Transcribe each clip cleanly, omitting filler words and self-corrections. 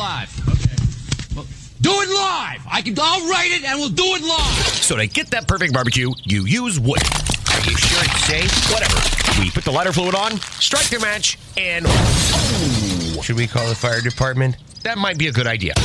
live. Okay. Well, do it live. I'll write it and we'll do it live. So to get that perfect barbecue, you use wood. Are you sure it's safe? Whatever. We put the lighter fluid on, strike the match, and oh, should we call the fire department? That might be a good idea.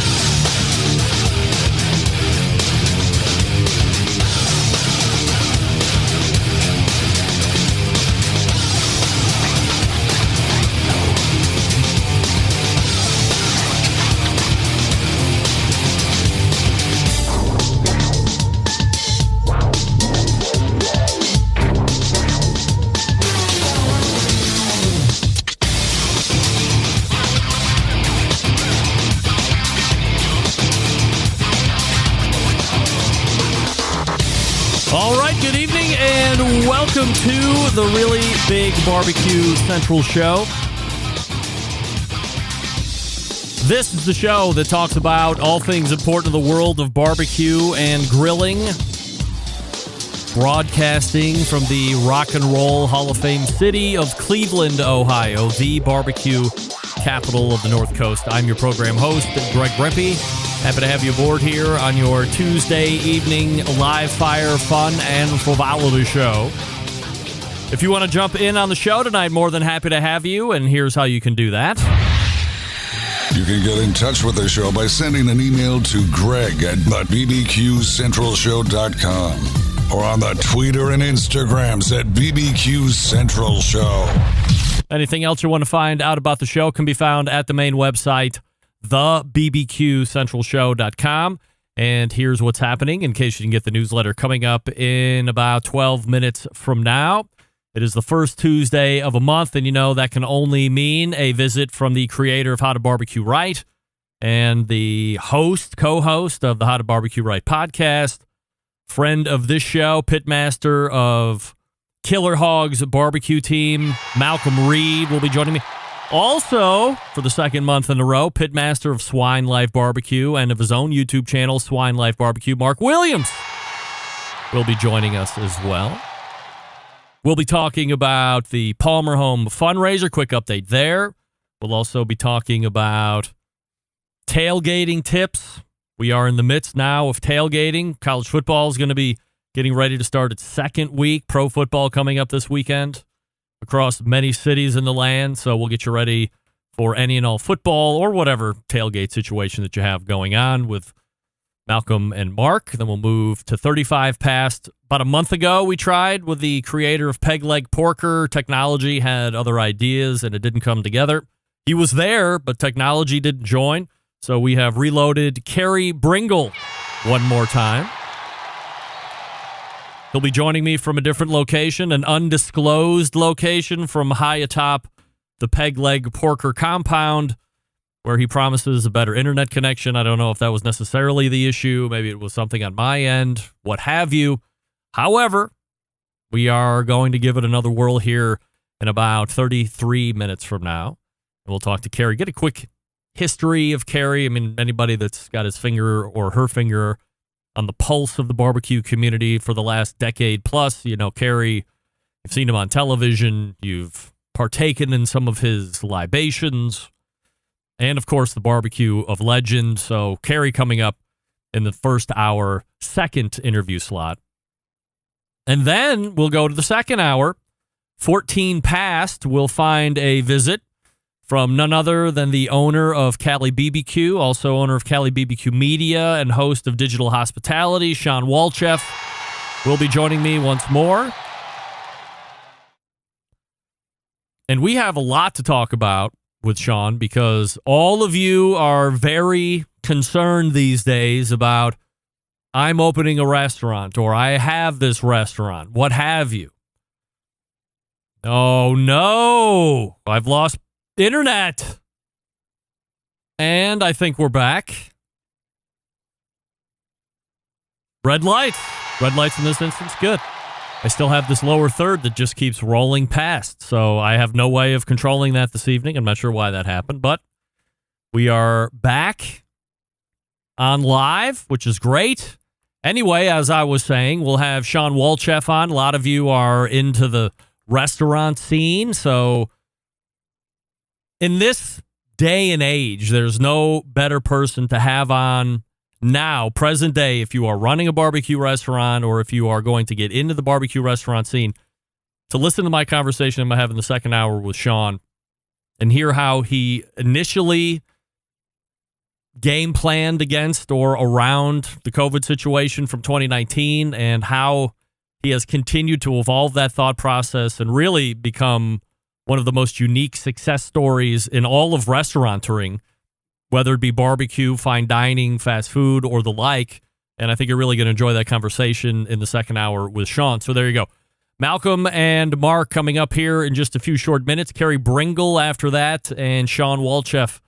All right, good evening, and welcome to the Really Big Barbecue Central Show. This is the show that talks about all things important to the world of barbecue and grilling. Broadcasting from the Rock and Roll Hall of Fame city of Cleveland, Ohio, the barbecue capital of the North Coast. I'm your program host, Greg Brempy. Happy to have you aboard here on your Tuesday evening live fire fun and frivolity show. If you want to jump in on the show tonight, more than happy to have you, and here's how you can do that. You can get in touch with the show by sending an email to greg@bbqcentralshow.com or on the Twitter and Instagrams at BBQ Central Show. Anything else you want to find out about the show can be found at the main website, thebbqcentralshow.com. And here's what's happening in case you didn't get the newsletter. Coming up in about 12 minutes from now, it is the first Tuesday of a month, and you know that can only mean a visit from the creator of How to BBQ Right and the co-host of the How to BBQ Right podcast, friend of this show, pitmaster of Killer Hogs barbecue team, Malcom Reed will be joining me. Also, for the second month in a row, pitmaster of Swine Life Barbecue and of his own YouTube channel, Swine Life Barbecue, Mark Williams will be joining us as well. We'll be talking about the Palmer Home fundraiser, quick update there. We'll also be talking about tailgating tips. We are in the midst now of tailgating. College football is going to be getting ready to start its second week. Pro football coming up this weekend across many cities in the land, so we'll get you ready for any and all football or whatever tailgate situation that you have going on with Malcom and Mark. Then we'll move to 35 past. About a month ago, we tried with the creator of Peg Leg Porker. Technology had other ideas, and it didn't come together. He was there, but technology didn't join, so we have reloaded Carey Bringle one more time. He'll be joining me from a different location, an undisclosed location from high atop the Peg Leg Porker compound, where he promises a better internet connection. I don't know if that was necessarily the issue. Maybe it was something on my end, what have you. However, we are going to give it another whirl here in about 33 minutes from now. And we'll talk to Carey, get a quick history of Carey. I mean, anybody that's got his finger or her finger on the pulse of the barbecue community for the last decade plus. You know, Carey, you've seen him on television. You've partaken in some of his libations. And, of course, the barbecue of legend. So, Carey coming up in the first hour, second interview slot. And then we'll go to the second hour. 14 past, we'll find a visit from none other than the owner of Cali BBQ, also owner of Cali BBQ Media and host of Digital Hospitality, Sean Walchef, will be joining me once more. And we have a lot to talk about with Sean because all of you are very concerned these days about, I'm opening a restaurant or I have this restaurant, what have you. Oh, no, I've lost internet. And I think we're back. Red lights. Red lights in this instance, good. I still have this lower third that just keeps rolling past, so I have no way of controlling that this evening. I'm not sure why that happened, but we are back on live, which is great. Anyway, as I was saying, we'll have Sean Walchef on. A lot of you are into the restaurant scene, so in this day and age, there's no better person to have on now, present day, if you are running a barbecue restaurant or if you are going to get into the barbecue restaurant scene, to listen to my conversation I'm having the second hour with Sean and hear how he initially game planned against or around the COVID situation from 2019 and how he has continued to evolve that thought process and really become one of the most unique success stories in all of restauranting, whether it be barbecue, fine dining, fast food, or the like. And I think you're really going to enjoy that conversation in the second hour with Sean. So there you go. Malcom and Mark coming up here in just a few short minutes. Carey Bringle after that, and Sean Walchef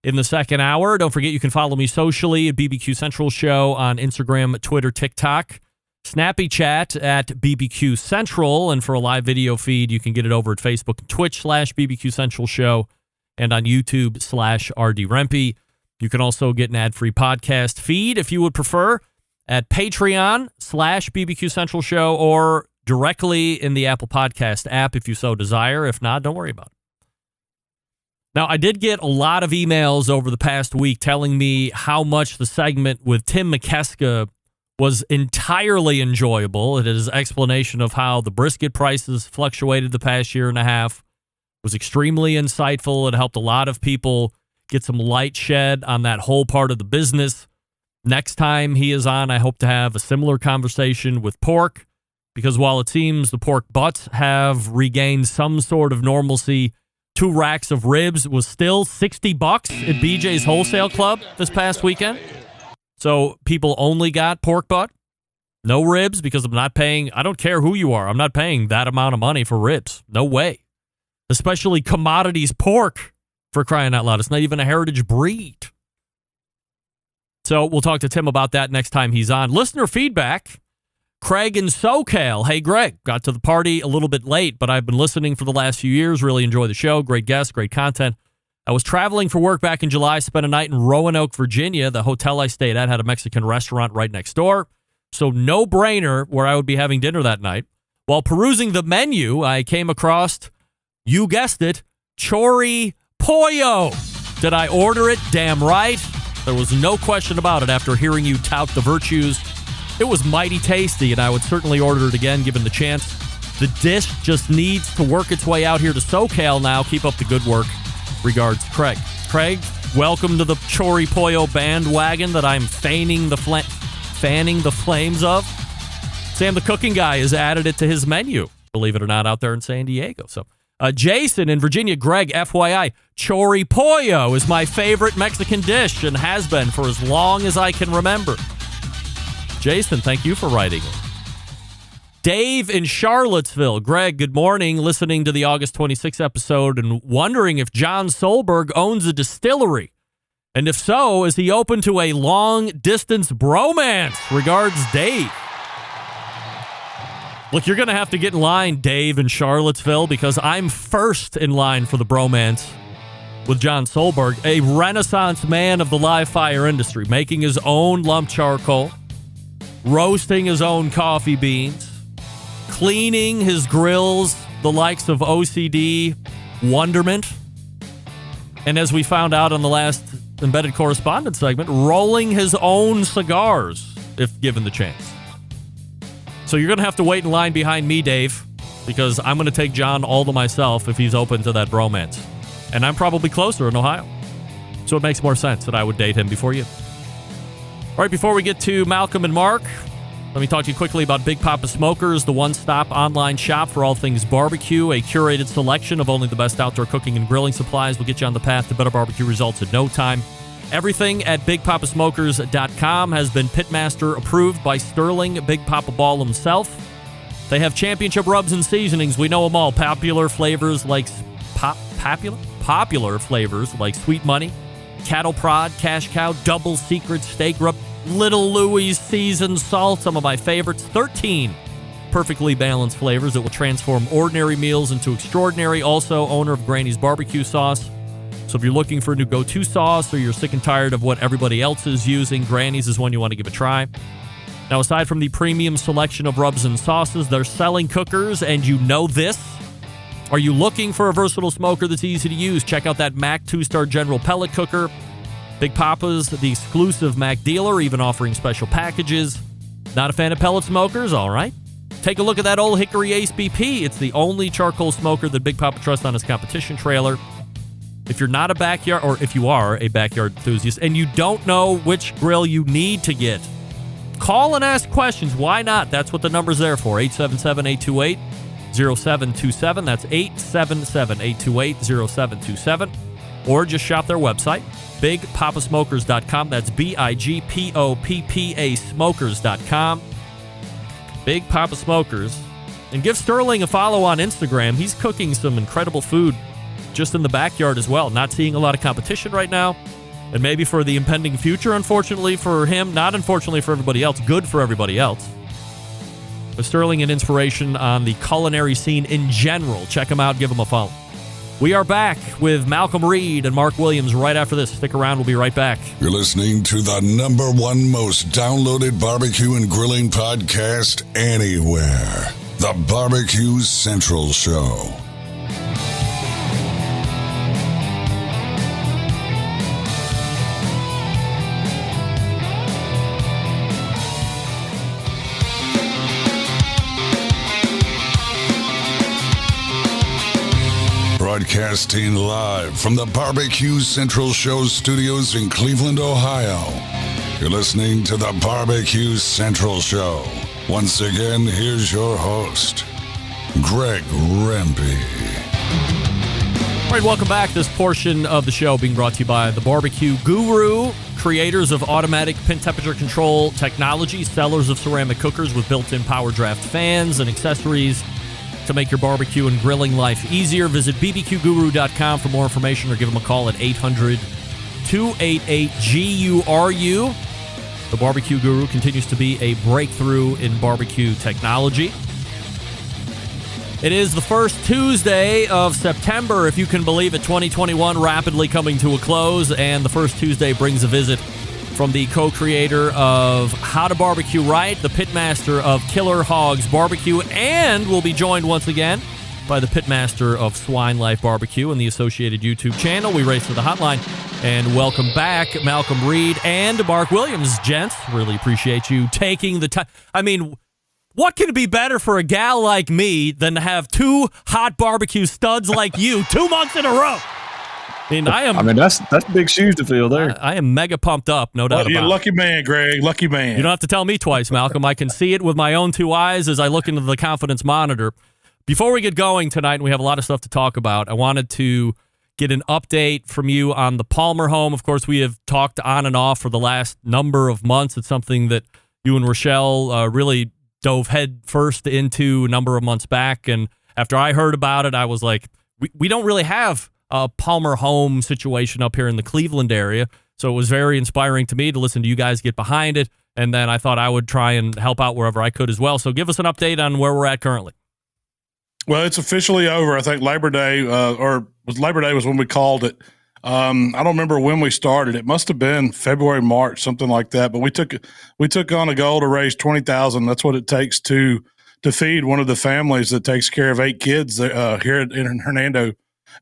in the second hour. Don't forget you can follow me socially at BBQ Central Show on Instagram, Twitter, TikTok. Snappy Chat at BBQ Central. And for a live video feed, you can get it over at Facebook and Twitch /BBQ Central Show and on YouTube /RD Rempe. You can also get an ad-free podcast feed if you would prefer at Patreon /BBQ Central Show or directly in the Apple Podcast app if you so desire. If not, don't worry about it. Now, I did get a lot of emails over the past week telling me how much the segment with Tim McKeska was entirely enjoyable. It is an explanation of how the brisket prices fluctuated the past year and a half. It was extremely insightful. It helped a lot of people get some light shed on that whole part of the business. Next time he is on, I hope to have a similar conversation with pork, because while it seems the pork butts have regained some sort of normalcy, 2 racks of ribs was still $60 at BJ's Wholesale Club this past weekend. So people only got pork butt, no ribs, because I'm not paying, I don't care who you are, I'm not paying that amount of money for ribs. No way. Especially commodities pork, for crying out loud. It's not even a heritage breed. So we'll talk to Tim about that next time he's on. Listener feedback. Craig in SoCal. Hey, Greg, got to the party a little bit late, but I've been listening for the last few years. Really enjoy the show. Great guests, great content. I was traveling for work back in July, spent a night in Roanoke, Virginia. The hotel I stayed at had a Mexican restaurant right next door. So no brainer where I would be having dinner that night. While perusing the menu, I came across, you guessed it, chori pollo. Did I order it? Damn right. There was no question about it after hearing you tout the virtues. It was mighty tasty, and I would certainly order it again given the chance. The dish just needs to work its way out here to SoCal now. Keep up the good work. Regards, Craig. Craig, welcome to the chori pollo bandwagon that I'm fanning the flames of. Sam, the cooking guy, has added it to his menu, believe it or not, out there in San Diego. So, Jason in Virginia, Greg, FYI, chori pollo is my favorite Mexican dish and has been for as long as I can remember. Jason, thank you for writing it. Dave in Charlottesville. Greg, good morning. Listening to the August 26th episode and wondering if John Solberg owns a distillery. And if so, is he open to a long-distance bromance? Regards, Dave. Look, you're going to have to get in line, Dave in Charlottesville, because I'm first in line for the bromance with John Solberg, a renaissance man of the live fire industry, making his own lump charcoal, roasting his own coffee beans, cleaning his grills, the likes of OCD, Wonderment, and as we found out on the last Embedded Correspondence segment, rolling his own cigars, if given the chance. So you're going to have to wait in line behind me, Dave, because I'm going to take John all to myself if he's open to that bromance. And I'm probably closer in Ohio. So it makes more sense that I would date him before you. All right, before we get to Malcom and Mark, let me talk to you quickly about Big Papa Smokers, the one-stop online shop for all things barbecue. A curated selection of only the best outdoor cooking and grilling supplies will get you on the path to better barbecue results in no time. Everything at BigPapaSmokers.com has been Pitmaster approved by Sterling Big Papa Ball himself. They have championship rubs and seasonings. We know them all. Popular flavors like Sweet Money, Cattle Prod, Cash Cow, Double Secret Steak Rub, Little Louie's Seasoned Salt, some of my favorites. 13 perfectly balanced flavors that will transform ordinary meals into extraordinary. Also, owner of Granny's Barbecue Sauce. So if you're looking for a new go-to sauce or you're sick and tired of what everybody else is using, Granny's is one you want to give a try. Now, aside from the premium selection of rubs and sauces, they're selling cookers, and you know this. Are you looking for a versatile smoker that's easy to use? Check out that Mac 2-star General Pellet Cooker. Big Papa's the exclusive Mac dealer, even offering special packages. Not a fan of pellet smokers? All right. Take a look at that old Hickory Ace BP. It's the only charcoal smoker that Big Papa trusts on his competition trailer. If you're not a backyard, or if you are a backyard enthusiast, and you don't know which grill you need to get, call and ask questions. Why not? That's what the number's there for. 877-828-0727. That's 877-828-0727. Or just shop their website, BigPapaSmokers.com. That's BIGPOPPA Smokers.com. Big Papa Smokers. And give Sterling a follow on Instagram. He's cooking some incredible food just in the backyard as well. Not seeing a lot of competition right now. And maybe for the impending future, unfortunately for him, not unfortunately for everybody else, good for everybody else. But Sterling, an inspiration on the culinary scene in general. Check him out. Give him a follow. We are back with Malcom Reed and Mark Williams right after this. Stick around. We'll be right back. You're listening to the #1 most downloaded barbecue and grilling podcast anywhere. The BBQ Central Show. Broadcasting live from the BBQ Central Show studios in Cleveland, Ohio. You're listening to the BBQ Central Show. Once again, here's your host, Greg Rempe. All right, welcome back. This portion of the show being brought to you by the Barbecue Guru, creators of automatic pin temperature control technology, sellers of ceramic cookers with built-in power draft fans and accessories to make your barbecue and grilling life easier. Visit bbqguru.com for more information or give them a call at 800-288-GURU. The Barbecue Guru continues to be a breakthrough in barbecue technology. It is the first Tuesday of September, if you can believe it, 2021 rapidly coming to a close, and the first Tuesday brings a visit from the co-creator of How to Barbecue Right, the pitmaster of Killer Hogs Barbecue, and we'll be joined once again by the pitmaster of Swine Life Barbecue and the associated YouTube channel. We race to the hotline and welcome back Malcom Reed and Mark Williams. Gents, really appreciate you taking the time. I mean, what could be better for a gal like me than to have two hot barbecue studs like you 2 months in a row? I mean, that's big shoes to fill there. I am mega pumped up, no doubt about it. You're a lucky man, Greg. Lucky man. You don't have to tell me twice, Malcolm. I can see it with my own two eyes as I look into the confidence monitor. Before we get going tonight, and we have a lot of stuff to talk about, I wanted to get an update from you on the Palmer home. Of course, we have talked on and off for the last number of months. It's something that you and Rochelle really dove head first into a number of months back. And after I heard about it, I was like, we don't really have a Palmer home situation up here in the Cleveland area. So it was very inspiring to me to listen to you guys get behind it. And then I thought I would try and help out wherever I could as well. So give us an update on where we're at currently. Well, it's officially over. I think Labor Day, Labor Day was when we called it. I don't remember when we started. It must have been February, March, something like that. But we took on a goal to raise $20,000. That's what it takes to feed one of the families that takes care of 8 kids here in Hernando.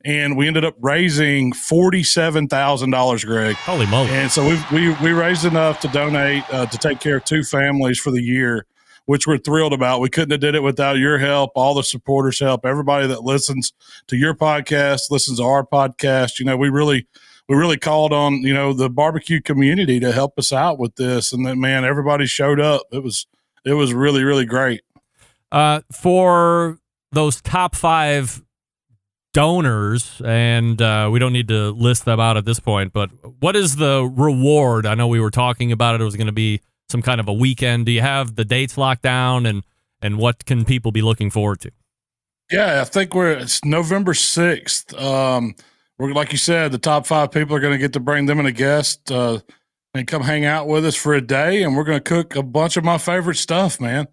And we ended up raising $47,000, Greg. Holy moly! And so we raised enough to donate to take care of 2 families for the year, which we're thrilled about. We couldn't have did it without your help, all the supporters' help, everybody that listens to your podcast, listens to our podcast. You know, we really called on, the barbecue community to help us out with this. And then, man, everybody showed up. It was really, really great. For those top 5 donors, and we don't need to list them out at this point, but what is the reward? I know we were talking about it. It was going to be some kind of a weekend. Do you have the dates locked down, and what can people be looking forward to? Yeah, I think it's November 6th. We're, like you said, the top 5 people are going to get to bring them and a guest and come hang out with us for a day, and we're going to cook a bunch of my favorite stuff, man.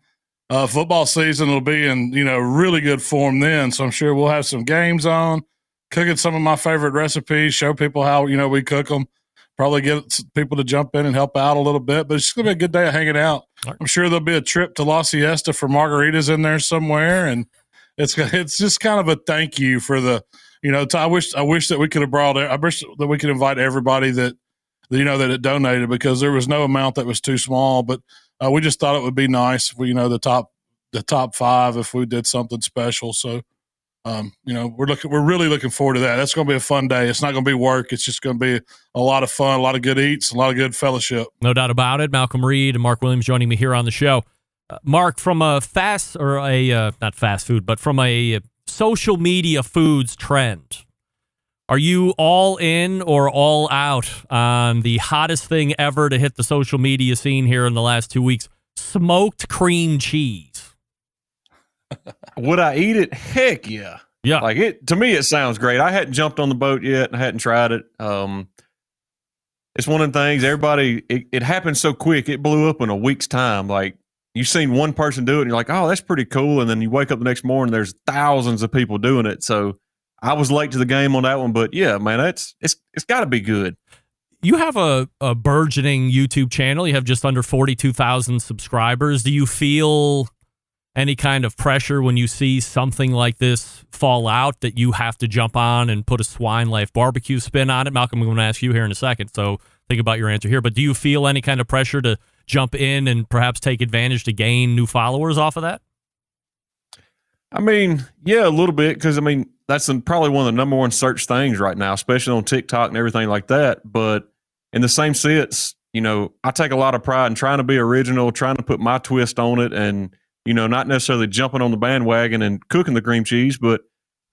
Football season will be in, really good form then. So I'm sure we'll have some games on, cooking some of my favorite recipes, show people how, we cook them, probably get people to jump in and help out a little bit, but it's going to be a good day of hanging out. Right. I'm sure there'll be a trip to La Siesta for margaritas in there somewhere. And it's just kind of a thank you for the, I wish that we could have I wish that we could invite everybody that it donated, because there was no amount that was too small, but we just thought it would be nice if we, the top 5, if we did something special. So, we're really looking forward to that. That's going to be a fun day. It's not going to be work. It's just going to be a lot of fun, a lot of good eats, a lot of good fellowship. No doubt about it. Malcom Reed and Mark Williams joining me here on the show. Mark, from a not fast food, but from a social media foods trend, are you all in or all out on the hottest thing ever to hit the social media scene here in the last 2 weeks? Smoked cream cheese. Would I eat it? Heck yeah. Yeah. To me, it sounds great. I hadn't jumped on the boat yet and I hadn't tried it. It's one of the things it happened so quick. It blew up in a week's time. Like, you've seen one person do it and you're like, oh, that's pretty cool. And then you wake up the next morning, there's thousands of people doing it. So I was late to the game on that one, but yeah, man, it's got to be good. You have a burgeoning YouTube channel. You have just under 42,000 subscribers. Do you feel any kind of pressure when you see something like this fall out that you have to jump on and put a Swine Life barbecue spin on it? Malcom, I'm going to ask you here in a second, so think about your answer here. But do you feel any kind of pressure to jump in and perhaps take advantage to gain new followers off of that? I mean, yeah, a little bit, because, I mean, that's probably one of the number one search things right now, especially on TikTok and everything like that. But in the same sense, I take a lot of pride in trying to be original, trying to put my twist on it, and, not necessarily jumping on the bandwagon and cooking the cream cheese. But,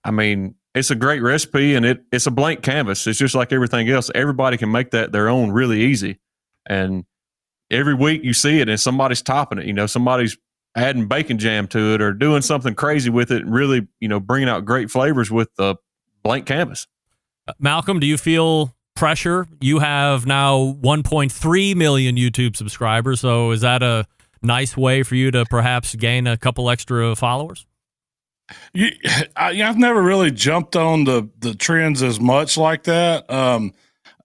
I mean, it's a great recipe, and it's a blank canvas. It's just like everything else. Everybody can make that their own really easy. And every week you see it and somebody's topping it. Somebody's adding bacon jam to it or doing something crazy with it and really, bringing out great flavors with the blank canvas. Malcom, do you feel pressure? You have now 1.3 million YouTube subscribers. So is that a nice way for you to perhaps gain a couple extra followers? I've never really jumped on the trends as much like that.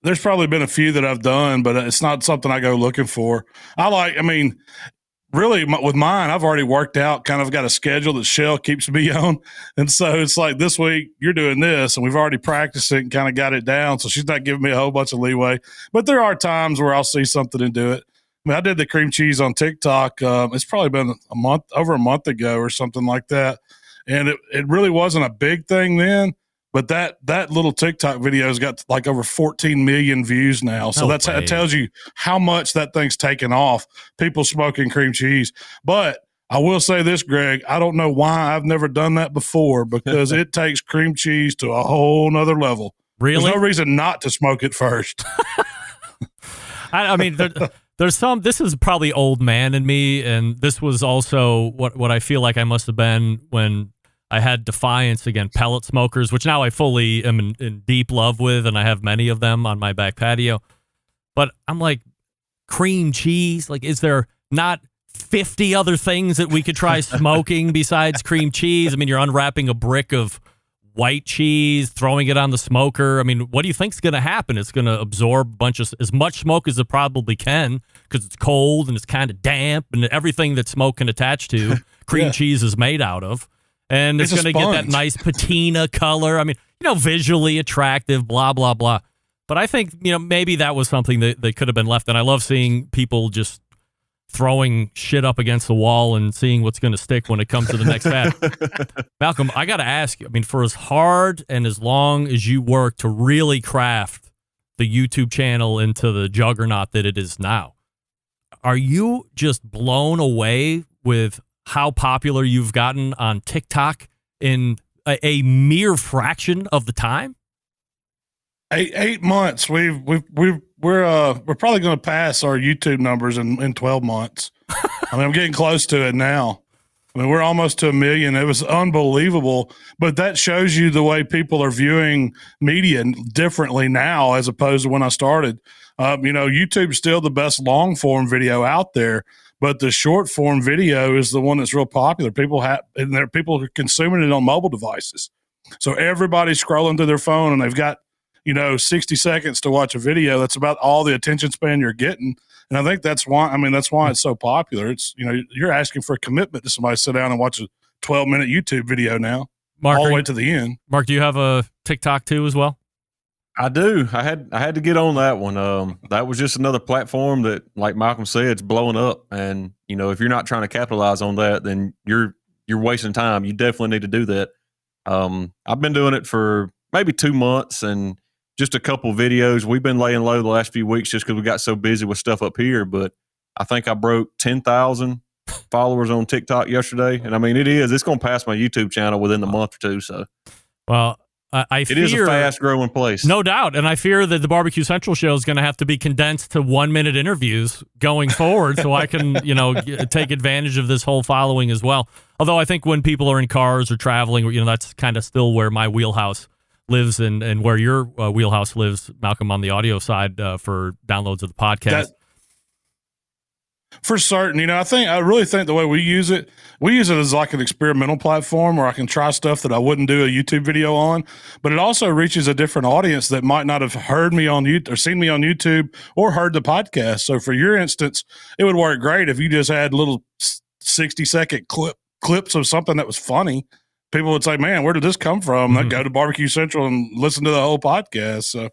There's probably been a few that I've done, but it's not something I go looking for. Really, with mine, I've already worked out, kind of got a schedule that Shell keeps me on. And so it's like, this week you're doing this, and we've already practiced it and kind of got it down. So she's not giving me a whole bunch of leeway. But there are times where I'll see something and do it. I mean, I did the cream cheese on TikTok. It's probably been over a month ago or something like that. And it really wasn't a big thing then. But that little TikTok video has got like over 14 million views now. So that tells you how much that thing's taken off, people smoking cream cheese. But I will say this, Greg, I don't know why I've never done that before, because it takes cream cheese to a whole nother level. Really? There's no reason not to smoke it first. I mean, there's this is probably old man in me, and this was also what I feel like I must have been when I had defiance against pellet smokers, which now I fully am in deep love with, and I have many of them on my back patio. But I'm like, cream cheese? Like, is there not 50 other things that we could try smoking besides cream cheese? I mean, you're unwrapping a brick of white cheese, throwing it on the smoker. I mean, what do you think's going to happen? It's going to absorb as much smoke as it probably can, because it's cold and it's kind of damp, and everything that smoke can attach to, cream cheese is made out of. And it's going to get that nice patina color. I mean, visually attractive, blah, blah, blah. But I think, maybe that was something that could have been left. And I love seeing people just throwing shit up against the wall and seeing what's going to stick when it comes to the next fad. Malcom, I got to ask you, I mean, for as hard and as long as you work to really craft the YouTube channel into the juggernaut that it is now, are you just blown away with how popular you've gotten on TikTok in a mere fraction of the time? 8 months. We're probably going to pass our YouTube numbers in 12 months. I mean, I'm getting close to it now. I mean, we're almost to 1 million. It was unbelievable, but that shows you the way people are viewing media differently now as opposed to when I started. YouTube's still the best long form video out there, but the short form video is the one that's real popular. People are consuming it on mobile devices. So everybody's scrolling through their phone and they've got, 60 seconds to watch a video. That's about all the attention span you're getting. And I think that's why it's so popular. It's, you're asking for a commitment to somebody to sit down and watch a 12-minute YouTube video now, Mark, all the way to the end. Mark, do you have a TikTok too as well? I do. I had to get on that one. That was just another platform that, like Malcom said, it's blowing up. And if you're not trying to capitalize on that, then you're wasting time. You definitely need to do that. I've been doing it for maybe 2 months and just a couple videos. We've been laying low the last few weeks just because we got so busy with stuff up here. But I think I broke 10,000 followers on TikTok yesterday. And I mean, it's going to pass my YouTube channel within the month or two. So, well, I fear it is a fast growing place. No doubt. And I fear that the Barbecue Central show is going to have to be condensed to 1-minute interviews going forward so I can, take advantage of this whole following as well. Although I think when people are in cars or traveling, that's kind of still where my wheelhouse lives and where your wheelhouse lives, Malcom, on the audio side for downloads of the podcast. For certain, I really think the way we use it as like an experimental platform where I can try stuff that I wouldn't do a YouTube video on, but it also reaches a different audience that might not have heard me on YouTube or seen me on YouTube or heard the podcast. So for your instance, it would work great if you just had little 60-second clips of something that was funny. People would say, man, where did this come from? They'd go to Barbecue Central and listen to the whole podcast. So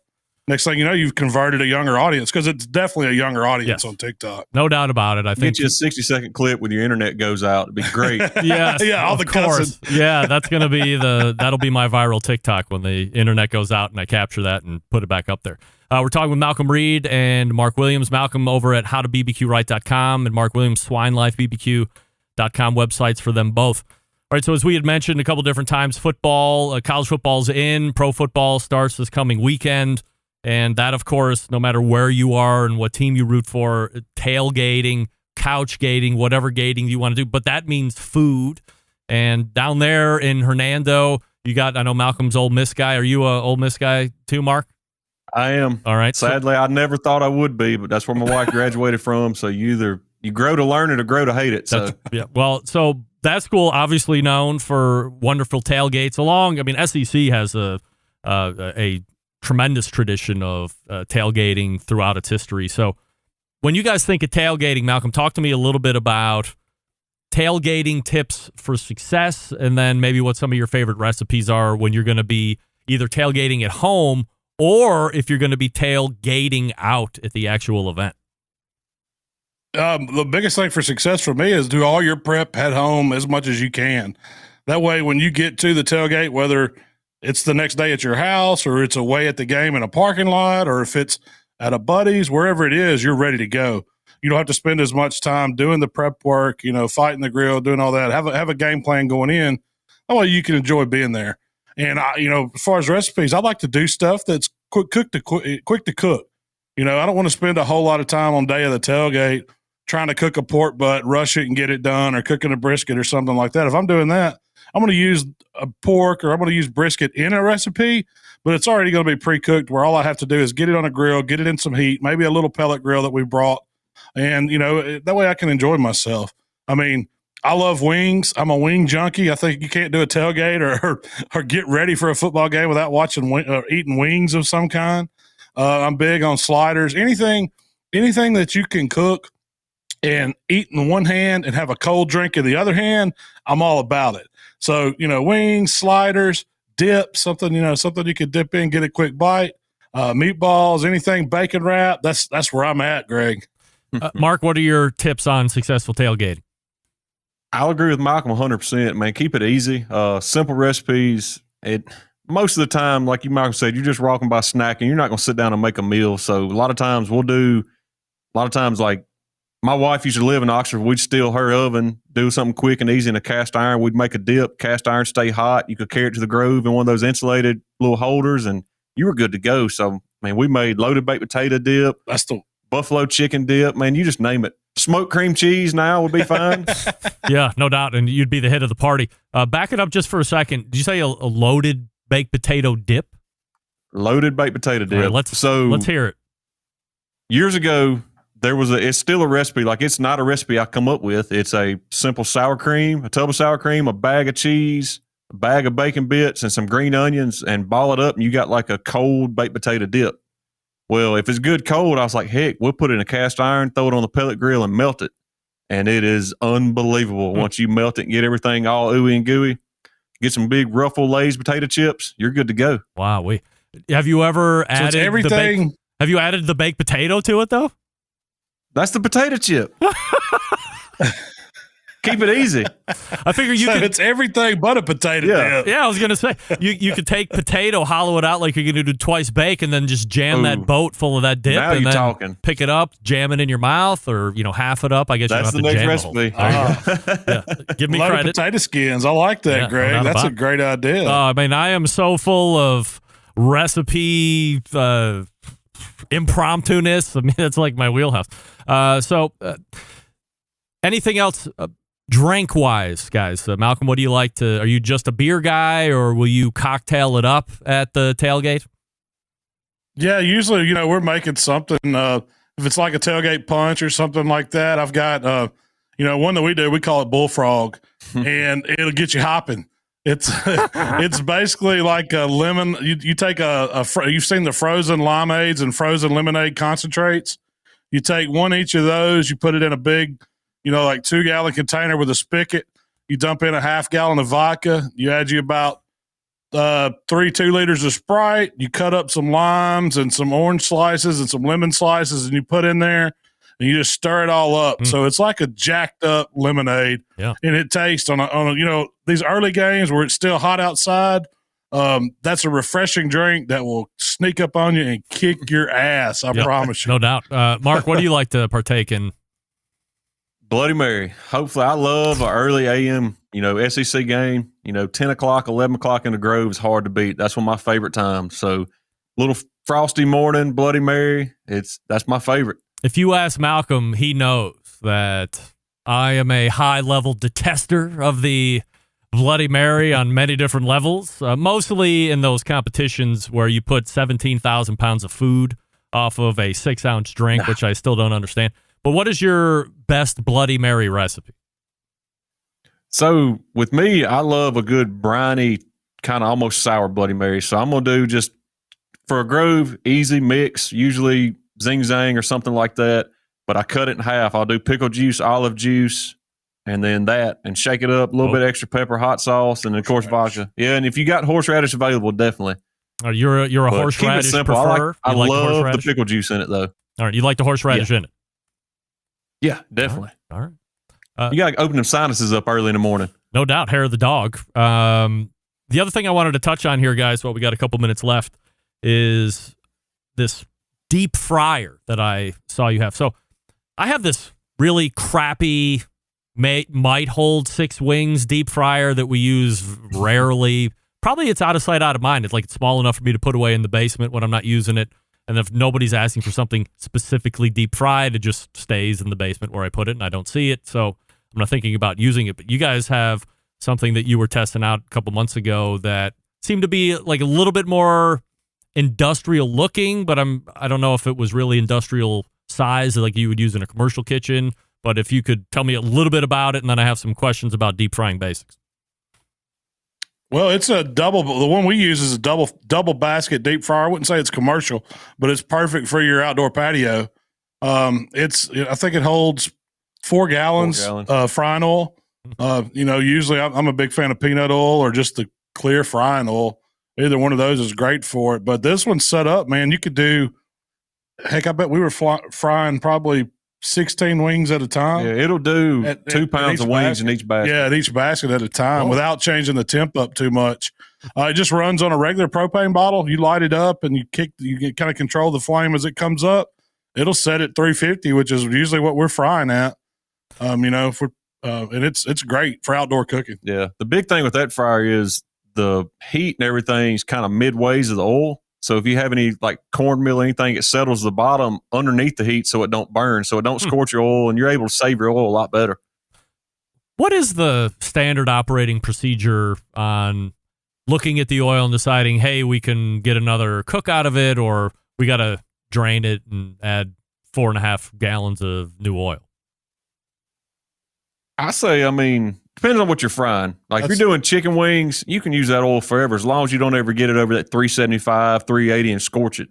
next thing you know, you've converted a younger audience because it's definitely a younger audience on TikTok. No doubt about it. I think get you a 60-second clip when your internet goes out. It'd be great. Yes, yeah, all the cussing. Yeah, that's gonna be that'll be my viral TikTok when the internet goes out and I capture that and put it back up there. We're talking with Malcom Reed and Mark Williams. Malcom over at howtobbqright.com and Mark Williams, swinelifebbq.com websites for them both. All right, so as we had mentioned a couple different times, football, college football's in, pro football starts this coming weekend. And that, of course, no matter where you are and what team you root for, tailgating, couch gating, whatever gating you want to do. But that means food. And down there in Hernando, you got, I know Malcolm's Ole Miss guy. Are you a Ole Miss guy too, Mark? I am. All right. Sadly, I never thought I would be, but that's where my wife graduated from. So you grow to learn it or grow to hate it. So yeah. Well, so that school obviously known for wonderful tailgates. SEC has a tremendous tradition of tailgating throughout its history. So when you guys think of tailgating, Malcom, talk to me a little bit about tailgating tips for success and then maybe what some of your favorite recipes are when you're going to be either tailgating at home or if you're going to be tailgating out at the actual event. The biggest thing for success for me is do all your prep at home as much as you can. That way, when you get to the tailgate, whether it's the next day at your house or it's away at the game in a parking lot or if it's at a buddy's, wherever it is, you're ready to go. You don't have to spend as much time doing the prep work, fighting the grill, doing all that. Have a game plan going in. That way you can enjoy being there. And, as far as recipes, I like to do stuff that's quick to cook. I don't want to spend a whole lot of time on day of the tailgate trying to cook a pork butt, rush it and get it done, or cooking a brisket or something like that. If I'm doing that, I'm going to use a pork or I'm going to use brisket in a recipe, but it's already going to be pre-cooked where all I have to do is get it on a grill, get it in some heat, maybe a little pellet grill that we brought. And, that way I can enjoy myself. I love wings. I'm a wing junkie. I think you can't do a tailgate or get ready for a football game without eating wings of some kind. I'm big on sliders. Anything that you can cook and eat in one hand and have a cold drink in the other hand, I'm all about it. So, wings, sliders, dip, something you could dip in, get a quick bite, meatballs, anything bacon wrap. That's where I'm at, Greg. Mark, what are your tips on successful tailgating? I'll agree with Malcom 100%, man. Keep it easy. Simple recipes. Most of the time, like you, Malcom said, you're just walking by snacking. You're not going to sit down and make a meal. So a lot of times like my wife used to live in Oxford. We'd steal her oven, do something quick and easy in a cast iron. We'd make a dip, cast iron stay hot. You could carry it to the Grove in one of those insulated little holders, and you were good to go. So, man, we made loaded baked potato dip. That's the buffalo chicken dip. Man, you just name it. Smoked cream cheese now would be fine. Yeah, no doubt, and you'd be the head of the party. Back it up just for a second. Did you say a loaded baked potato dip? Loaded baked potato dip. Right, let's hear it. Years ago, it's still a recipe. Like, it's not a recipe I come up with. It's a simple sour cream, a tub of sour cream, a bag of cheese, a bag of bacon bits, and some green onions, and ball it up, and you got like a cold baked potato dip. Well, if it's good cold, I was like, heck, we'll put it in a cast iron, throw it on the pellet grill, and melt it. and it is unbelievable. Once you melt it and get everything all ooey and gooey, get some big Ruffle Lay's potato chips, you're good to go. Wow. Have you ever added everything? Have you added the baked potato to it though? That's the potato chip. Keep it easy. I figure it's everything but a potato dip. Yeah, I was gonna say you could take potato, hollow it out like you're gonna do twice bake, and then just jam that boat full of that dip, now and you're then talking. pick it up, jam it in your mouth, or half it up. I guess that's you the don't have next to recipe. Yeah. Give me Loaded credit. potato skins. I like that, Yeah, Greg. no doubt That's about a great idea. I mean, I am so full of recipe impromptu-ness. I mean, that's like my wheelhouse. Anything else? Drink wise, guys, Malcolm, what do you like to? Are you just a beer guy, or will you cocktail it up at the tailgate? Yeah, usually, we're making something. If it's like a tailgate punch or something like that, I've got, one that we do. We call it Bullfrog, and it'll get you hopping. It's it's basically like a lemon. You take you've seen the frozen limeades and frozen lemonade concentrates. You take one each of those. You put it in a big, like 2-gallon container with a spigot. You dump in a half gallon of vodka. You add about 2 liters of Sprite. You cut up some limes and some orange slices and some lemon slices, and you put in there, and you just stir it all up. So it's like a jacked up lemonade. Yeah. And it tastes on these early games where it's still hot outside. That's a refreshing drink that will sneak up on you and kick your ass. I promise you. No doubt. Mark, what do you like to partake in? Bloody Mary. Hopefully, I love an early AM, SEC game. 10 o'clock, 11 o'clock in the Grove is hard to beat. That's one of my favorite times. So, little frosty morning, Bloody Mary. That's my favorite. If you ask Malcolm, he knows that I am a high-level detester of the Bloody Mary on many different levels, mostly in those competitions where you put 17,000 pounds of food off of a 6-ounce drink, which I still don't understand. But what is your best Bloody Mary recipe? So with me, I love a good briny, kind of almost sour Bloody Mary. So I'm going to do just for a Grove, easy mix, usually Zing Zang or something like that. But I cut it in half. I'll do pickle juice, olive juice, and then that, and shake it up, a little bit extra pepper, hot sauce, and of course vodka. Yeah, and if you got horseradish available, definitely. You're a horseradish preferer? I love the pickle juice in it, though. All right, you like the horseradish in it? Yeah, definitely. All right. You got to open them sinuses up early in the morning. No doubt, hair of the dog. The other thing I wanted to touch on here, guys, while we got a couple minutes left, is this deep fryer that I saw you have. So I have this really crappy, might hold 6 wings deep fryer that we use rarely. Probably it's out of sight, out of mind. It's like it's small enough for me to put away in the basement when I'm not using it. And if nobody's asking for something specifically deep fried, it just stays in the basement where I put it and I don't see it. So I'm not thinking about using it. But you guys have something that you were testing out a couple months ago that seemed to be like a little bit more industrial looking, but I don't know if it was really industrial size like you would use in a commercial kitchen. But if you could tell me a little bit about it, and then I have some questions about deep frying basics. Well, it's a double. The one we use is a double basket deep fryer. I wouldn't say it's commercial, but it's perfect for your outdoor patio. I think it holds 4 gallons of frying oil. Usually I'm a big fan of peanut oil or just the clear frying oil. Either one of those is great for it. But this one's set up, man. You could do. Heck, I bet we were frying probably 16 wings at a time. Yeah, it'll do 2 pounds of wings in each basket. Yeah, at each basket at a time without changing the temp up too much. It just runs on a regular propane bottle. You light it up and you kind of control the flame as it comes up. It'll set at 350, which is usually what we're frying at. And it's great for outdoor cooking. Yeah, the big thing with that fryer is the heat and everything is kind of midways of the oil. So if you have any like cornmeal or anything, it settles the bottom underneath the heat so it don't burn, so it don't scorch your oil, and you're able to save your oil a lot better. What is the standard operating procedure on looking at the oil and deciding, hey, we can get another cook out of it, or we got to drain it and add 4.5 gallons of new oil? I say, depends on what you're frying. Like if you're doing chicken wings, you can use that oil forever as long as you don't ever get it over that 375, 380 and scorch it.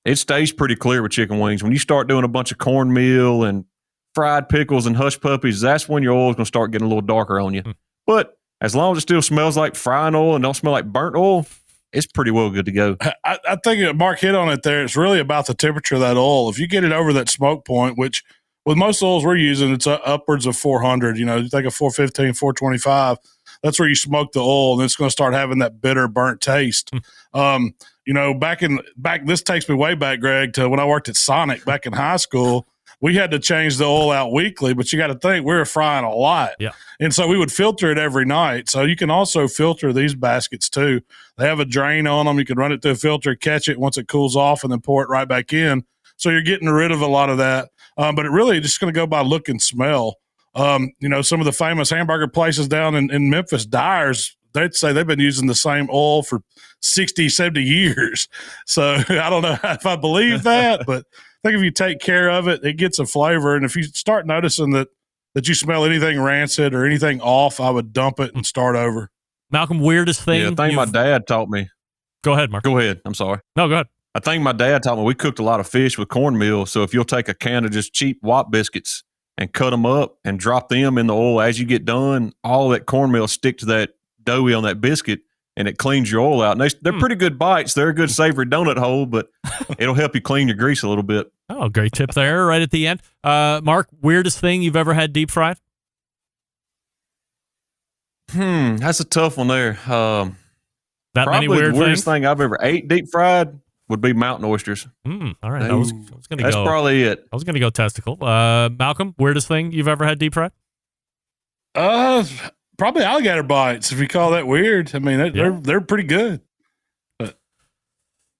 It stays pretty clear with chicken wings. When you start doing a bunch of cornmeal and fried pickles and hush puppies, that's when your oil's going to start getting a little darker on you. But as long as it still smells like frying oil and don't smell like burnt oil, it's pretty well good to go. I think Mark hit on it there. It's really about the temperature of that oil. If you get it over that smoke point, which with most oils we're using, it's upwards of 400. You think of 415, 425. That's where you smoke the oil, and it's going to start having that bitter, burnt taste. This takes me way back, Greg, to when I worked at Sonic back in high school. We had to change the oil out weekly, but you got to think we were frying a lot. Yeah. And so we would filter it every night. So you can also filter these baskets too. They have a drain on them. You can run it through a filter, catch it once it cools off, and then pour it right back in. So you're getting rid of a lot of that. But it really just going to go by look and smell. Some of the famous hamburger places down in Memphis, Dyer's, they'd say they've been using the same oil for 60, 70 years. So I don't know if I believe that, but I think if you take care of it, it gets a flavor. And if you start noticing that you smell anything rancid or anything off, I would dump it and start over. Malcom, weirdest thing? Yeah, I think my dad taught me. Go ahead, Mark. Go ahead. I'm sorry. No, go ahead. I think my dad taught me we cooked a lot of fish with cornmeal. So if you'll take a can of just cheap Wop biscuits and cut them up and drop them in the oil as you get done, all that cornmeal stick to that doughy on that biscuit, and it cleans your oil out. And they're pretty good bites. They're a good savory donut hole, but it'll help you clean your grease a little bit. Oh, great tip there right at the end. Mark, weirdest thing you've ever had deep fried? That's a tough one there. That probably many weird the weirdest things? thing I've ever ate deep fried would be mountain oysters. All right. I was going to go. That's probably it. I was going to go testicle. Malcom, weirdest thing you've ever had deep fried? Probably alligator bites, if you call that weird. I mean, they're pretty good. But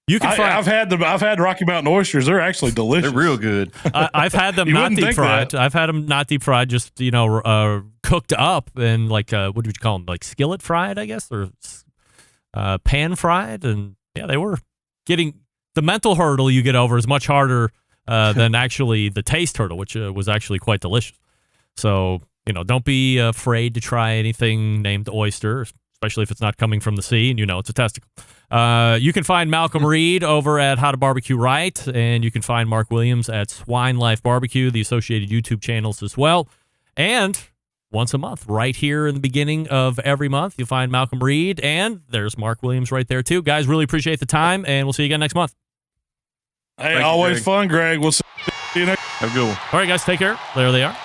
you can find. I've had Rocky Mountain oysters. They're actually delicious. They're real good. I've had them not deep fried. I've had them not deep fried, just cooked up and like what would you call them? Like skillet fried, I guess, or pan fried. And yeah, they were getting the mental hurdle you get over is much harder than actually the taste hurdle, which was actually quite delicious. So. Don't be afraid to try anything named oyster, especially if it's not coming from the sea and it's a testicle. You can find Malcom Reed over at How to BBQ Right, and you can find Mark Williams at Swine Life Barbecue, the associated YouTube channels as well. And once a month, right here in the beginning of every month, you'll find Malcom Reed, and there's Mark Williams right there too. Guys, really appreciate the time, and we'll see you again next month. Hey, always fun, Greg. We'll see you next. Have a good one. All right, guys, take care. There they are.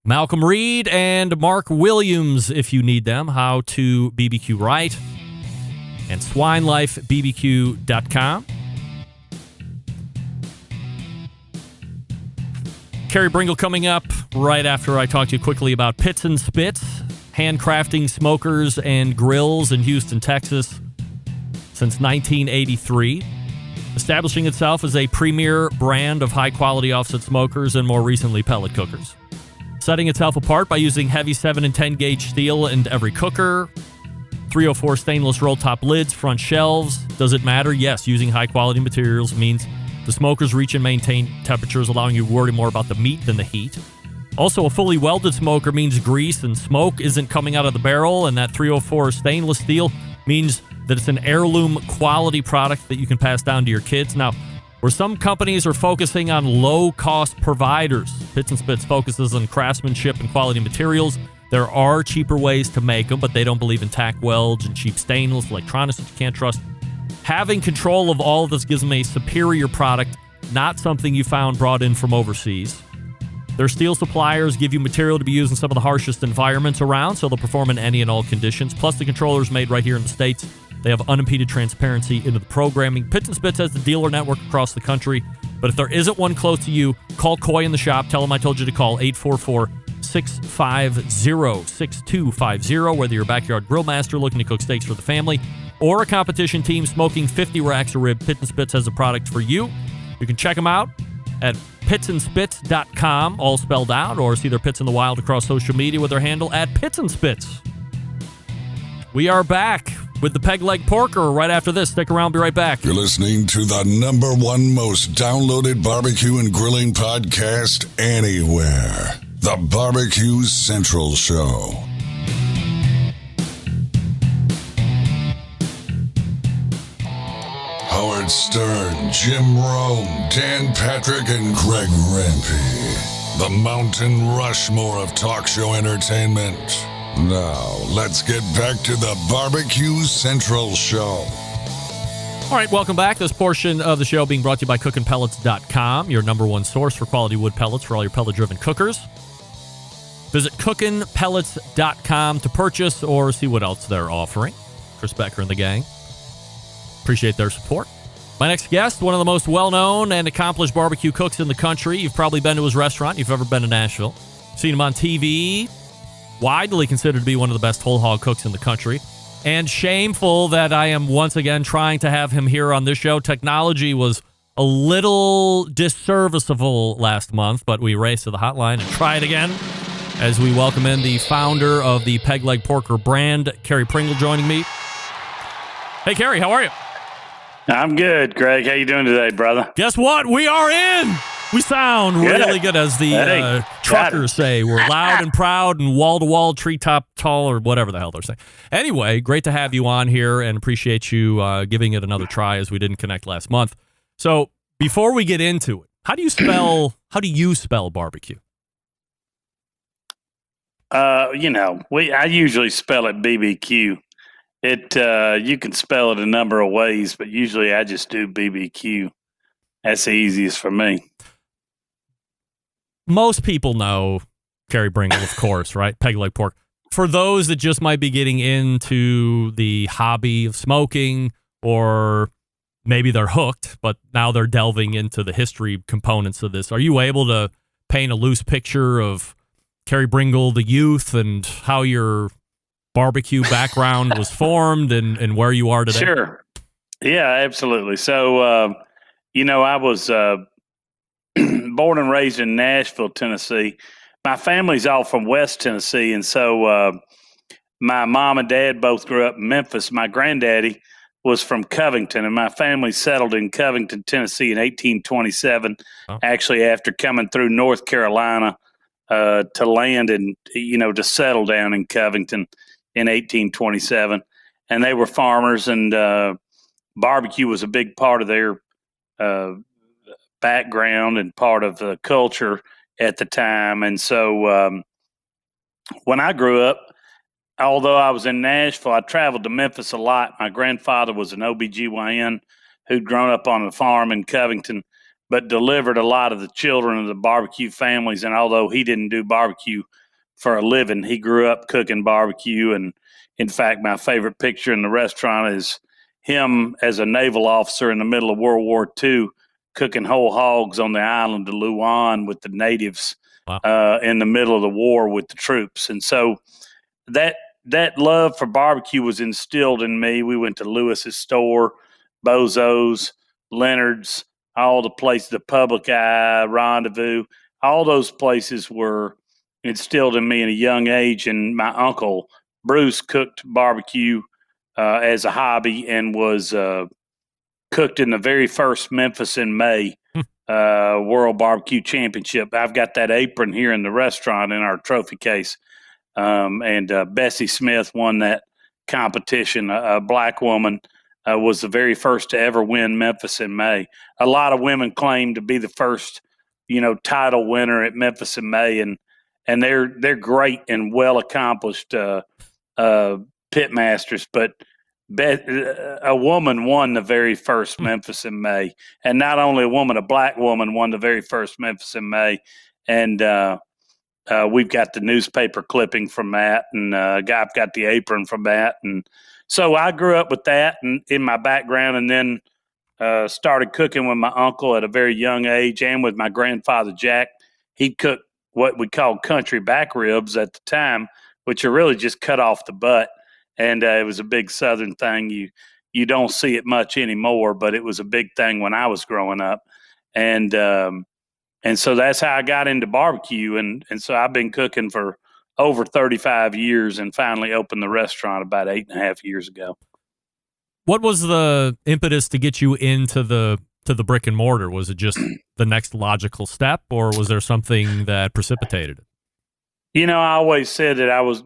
Malcom Reed and Mark Williams, if you need them, How to BBQ Right, and SwineLifeBBQ.com. Carey Bringle coming up right after I talk to you quickly about Pits and Spits, handcrafting smokers and grills in Houston, Texas since 1983. Establishing itself as a premier brand of high-quality offset smokers and more recently pellet cookers. Setting itself apart by using heavy 7 and 10 gauge steel in every cooker, 304 stainless roll-top lids, front shelves. Does it matter? Yes, using high-quality materials means the smokers reach and maintain temperatures, allowing you to worry more about the meat than the heat. Also, a fully welded smoker means grease and smoke isn't coming out of the barrel, and that 304 stainless steel means that it's an heirloom quality product that you can pass down to your kids. Now, where some companies are focusing on low-cost providers, Pits and Spits focuses on craftsmanship and quality materials. There are cheaper ways to make them, but they don't believe in tack welds and cheap stainless electronics that you can't trust. Having control of all of this gives them a superior product, not something you found brought in from overseas. Their steel suppliers give you material to be used in some of the harshest environments around, so they'll perform in any and all conditions. Plus, the controller's made right here in the States. They have unimpeded transparency into the programming. Pits and Spits has the dealer network across the country, but if there isn't one close to you, call Coy in the shop. Tell them I told you to call 844-650-6250, whether you're a backyard grill master looking to cook steaks for the family or a competition team smoking 50 racks of rib. Pits and Spits has a product for you. You can check them out at pitsandspits.com, all spelled out, or see their Pits in the Wild across social media with their handle at Pits and Spits. We are back with the Peg Leg Porker right after this. Stick around, be right back. You're listening to the #1 most downloaded barbecue and grilling podcast anywhere. The BBQ Central Show. Howard Stern, Jim Rome, Dan Patrick, and Greg Rempe. The Mountain Rushmore of talk show entertainment. Now, let's get back to the Barbecue Central Show. All right, welcome back. This portion of the show being brought to you by cookinpellets.com, your number one source for quality wood pellets for all your pellet-driven cookers. Visit cookinpellets.com to purchase or see what else they're offering. Chris Becker and the gang. Appreciate their support. My next guest, one of the most well-known and accomplished barbecue cooks in the country. You've probably been to his restaurant. You've ever been to Nashville. Seen him on TV. Widely considered to be one of the best whole hog cooks in the country. And shameful that I am once again trying to have him here on this show. Technology was a little disserviceable last month, but we raced to the hotline and try it again as we welcome in the founder of the Peg Leg Porker brand, Carey Bringle, joining me. Hey, Carey, how are you? I'm good, Greg. How you doing today, brother? Guess what? We are in. We sound really good, as the truckers say. We're loud and proud and wall-to-wall, treetop tall, or whatever the hell they're saying. Anyway, great to have you on here and appreciate you giving it another try as we didn't connect last month. So before we get into it, how do you spell barbecue? I usually spell it BBQ. You can spell it a number of ways, but usually I just do BBQ. That's the easiest for me. Most people know Carey Bringle, of course, right? Peg leg pork. For those that just might be getting into the hobby of smoking, or maybe they're hooked, but now they're delving into the history components of this, are you able to paint a loose picture of Carey Bringle, the youth, and how your barbecue background was formed and where you are today? Sure. Yeah, absolutely. So, I was born and raised in Nashville, Tennessee. My family's all from West Tennessee, and so my mom and dad both grew up in Memphis. My granddaddy was from Covington, and my family settled in Covington, Tennessee in 1827, actually after coming through North Carolina to land and, to settle down in Covington in 1827. And they were farmers, and barbecue was a big part of their background and part of the culture at the time. And so when I grew up, although I was in Nashville, I traveled to Memphis a lot. My grandfather was an OBGYN who'd grown up on a farm in Covington, but delivered a lot of the children of the barbecue families. And although he didn't do barbecue for a living, he grew up cooking barbecue. And in fact, my favorite picture in the restaurant is him as a naval officer in the middle of World War II, cooking whole hogs on the island of Luan with the natives. Wow. In the middle of the war with the troops. And so that love for barbecue was instilled in me. We went to Lewis's store, Bozo's, Leonard's, all the places, the Public Eye, Rendezvous, all those places were instilled in me at a young age. And my uncle, Bruce, cooked barbecue as a hobby and was cooked in the very first Memphis in May World Barbecue Championship. I've got that apron here in the restaurant in our trophy case. And Bessie Smith won that competition. A black woman was the very first to ever win Memphis in May. A lot of women claim to be the first, title winner at Memphis in May, and they're great and well accomplished pit masters, but a woman won the very first Memphis in May, and not only a woman, a black woman won the very first Memphis in May, and we've got the newspaper clipping from that, and I've got the apron from that, and so I grew up with that and in my background, and then started cooking with my uncle at a very young age, and with my grandfather Jack. He'd cook what we called country back ribs at the time, which are really just cut off the butt. And it was a big Southern thing. You don't see it much anymore, but it was a big thing when I was growing up. And so that's how I got into barbecue. And so I've been cooking for over 35 years and finally opened the restaurant about 8.5 years ago. What was the impetus to get you into the brick and mortar? Was it just the next logical step, or was there something that precipitated it? I always said that I was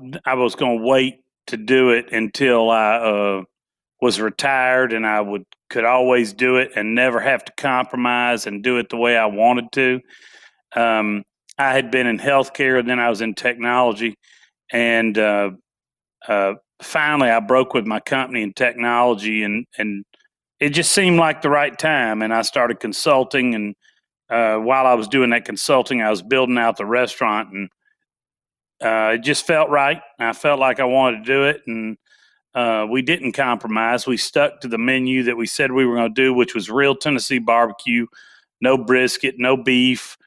going to wait to do it until I was retired, and I would could always do it and never have to compromise and do it the way I wanted to. I had been in healthcare, then I was in technology, and finally I broke with my company in technology, and it just seemed like the right time. And I started consulting, and while I was doing that consulting, I was building out the restaurant, and it just felt right. I felt like I wanted to do it, and we didn't compromise. We stuck to the menu that we said we were going to do, which was real Tennessee barbecue, no brisket, no beef,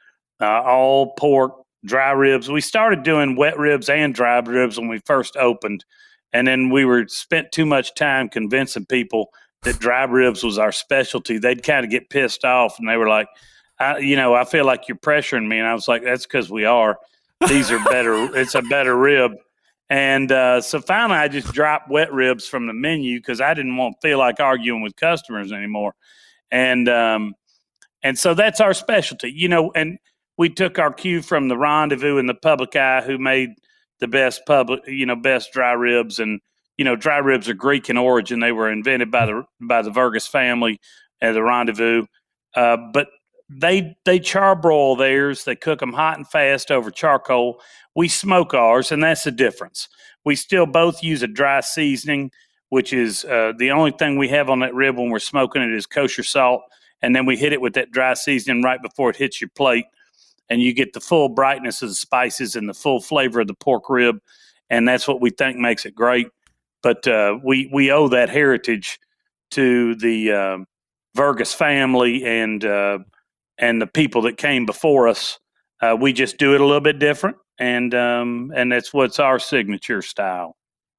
all pork, dry ribs. We started doing wet ribs and dry ribs when we first opened, and then we spent too much time convincing people that dry ribs was our specialty. They'd kind of get pissed off, and they were like, I feel like you're pressuring me. And I was like, that's because we are. These are better. It's a better rib. And so finally, I just dropped wet ribs from the menu because I didn't want to feel like arguing with customers anymore. And so that's our specialty, and we took our cue from the Rendezvous and the Public Eye, who made the best best dry ribs. And, dry ribs are Greek in origin. They were invented by the Vergas family at the Rendezvous. But they charbroil theirs. They cook them hot and fast over charcoal. We smoke ours, and that's the difference. We still both use a dry seasoning, which is the only thing we have on that rib when we're smoking it is kosher salt. And then we hit it with that dry seasoning right before it hits your plate. And you get the full brightness of the spices and the full flavor of the pork rib. And that's what we think makes it great. But we owe that heritage to the Vergas family and the people that came before us. We just do it a little bit different. And that's what's our signature style.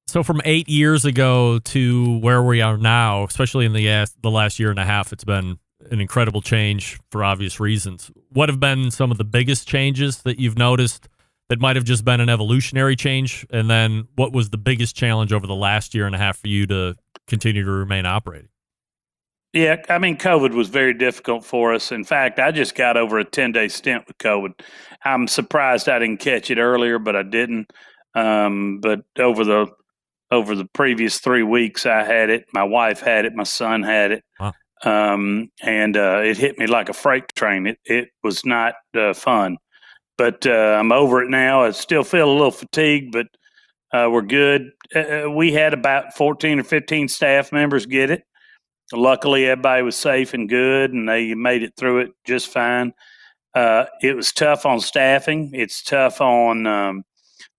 So from 8 years ago to where we are now, especially in the last year and a half, it's been an incredible change for obvious reasons. What have been some of the biggest changes that you've noticed that might have just been an evolutionary change? And then what was the biggest challenge over the last year and a half for you to continue to remain operating? Yeah, I mean, COVID was very difficult for us. In fact, I just got over a 10-day stint with COVID. I'm surprised I didn't catch it earlier, but I didn't. But over the previous 3 weeks, I had it. My wife had it. My son had it. Wow. And it hit me like a freight train. It was not fun, but I'm over it now. I still feel a little fatigued, but we're good. We had about 14 or 15 staff members get it. Luckily, everybody was safe and good, and they made it through it just fine. It was tough on staffing. It's tough on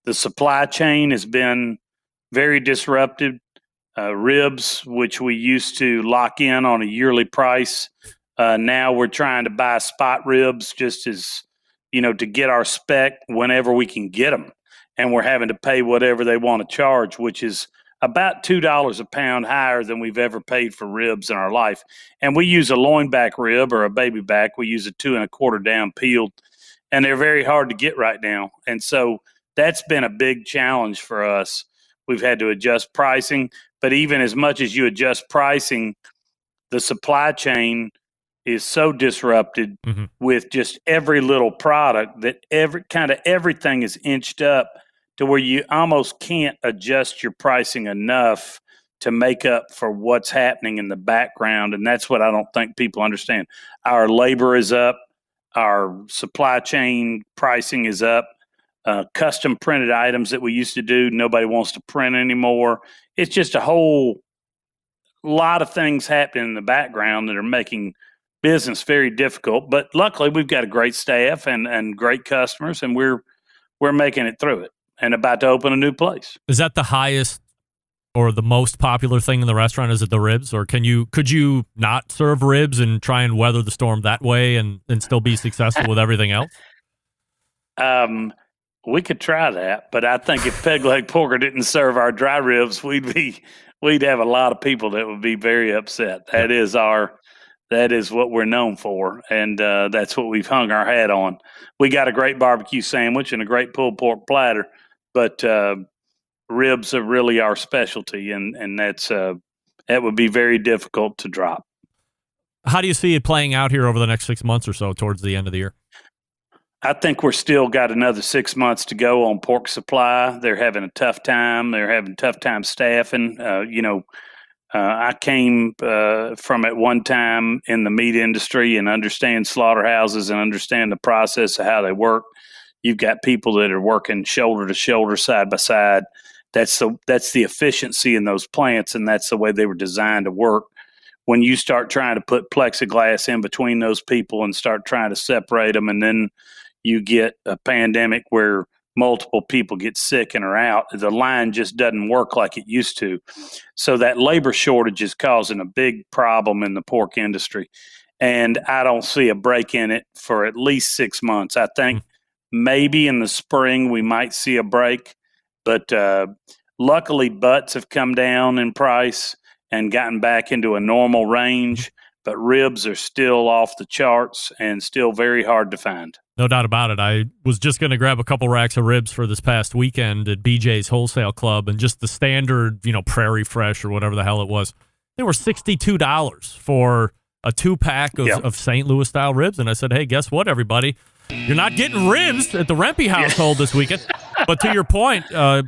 the supply chain has been very disrupted. Ribs, which we used to lock in on a yearly price. Now we're trying to buy spot ribs just as, to get our spec whenever we can get them. And we're having to pay whatever they want to charge, which is about $2 a pound higher than we've ever paid for ribs in our life. And we use a loin back rib or a baby back. We use a 2 1/4 down peeled, and they're very hard to get right now. And so that's been a big challenge for us. We've had to adjust pricing. But even as much as you adjust pricing, the supply chain is so disrupted with just every little product that everything is inched up to where you almost can't adjust your pricing enough to make up for what's happening in the background. And that's what I don't think people understand. Our labor is up. Our supply chain pricing is up. Custom printed items that we used to do, nobody wants to print anymore. It's just a whole lot of things happening in the background that are making business very difficult. But luckily, we've got a great staff and great customers, and we're making it through it and about to open a new place. Is that the highest or the most popular thing in the restaurant? Is it the ribs, or could you not serve ribs and try and weather the storm that way and still be successful with everything else? We could try that, but I think if Peg Leg Porker didn't serve our dry ribs, we'd have a lot of people that would be very upset. That is what we're known for, and that's what we've hung our hat on. We got a great barbecue sandwich and a great pulled pork platter, but ribs are really our specialty, and that would be very difficult to drop. How do you see it playing out here over the next 6 months or so towards the end of the year? I think we're still got another 6 months to go on pork supply. They're having a tough time. They're having a tough time staffing. I came from at one time in the meat industry and understand slaughterhouses and understand the process of how they work. You've got people that are working shoulder to shoulder, side by side. That's the efficiency in those plants, and that's the way they were designed to work. When you start trying to put plexiglass in between those people and start trying to separate them, and then you get a pandemic where multiple people get sick and are out, the line just doesn't work like it used to. So that labor shortage is causing a big problem in the pork industry. And I don't see a break in it for at least 6 months. I think maybe in the spring we might see a break, but luckily butts have come down in price and gotten back into a normal range, but ribs are still off the charts and still very hard to find. No doubt about it. I was just going to grab a couple racks of ribs for this past weekend at BJ's Wholesale Club, and just the standard, Prairie Fresh or whatever the hell it was, they were $62 for a 2-pack of St. Louis style ribs. And I said, hey, guess what, everybody? You're not getting ribs at the Rempe household this weekend. But to your point,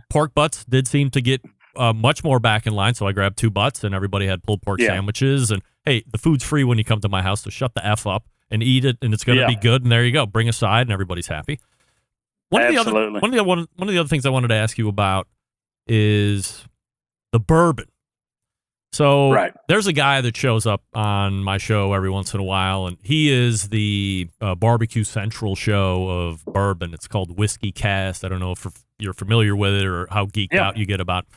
pork butts did seem to get much more back in line. So I grabbed 2 butts, and everybody had pulled pork sandwiches. And hey, the food's free when you come to my house, so shut the F up and eat it, and it's going to be good. And there you go. Bring a side, and everybody's happy. Absolutely. One of the other things I wanted to ask you about is the bourbon. So there's a guy that shows up on my show every once in a while, and he is the Barbecue Central show of bourbon. It's called Whiskey Cast. I don't know if you're familiar with it or how geeked out you get about it.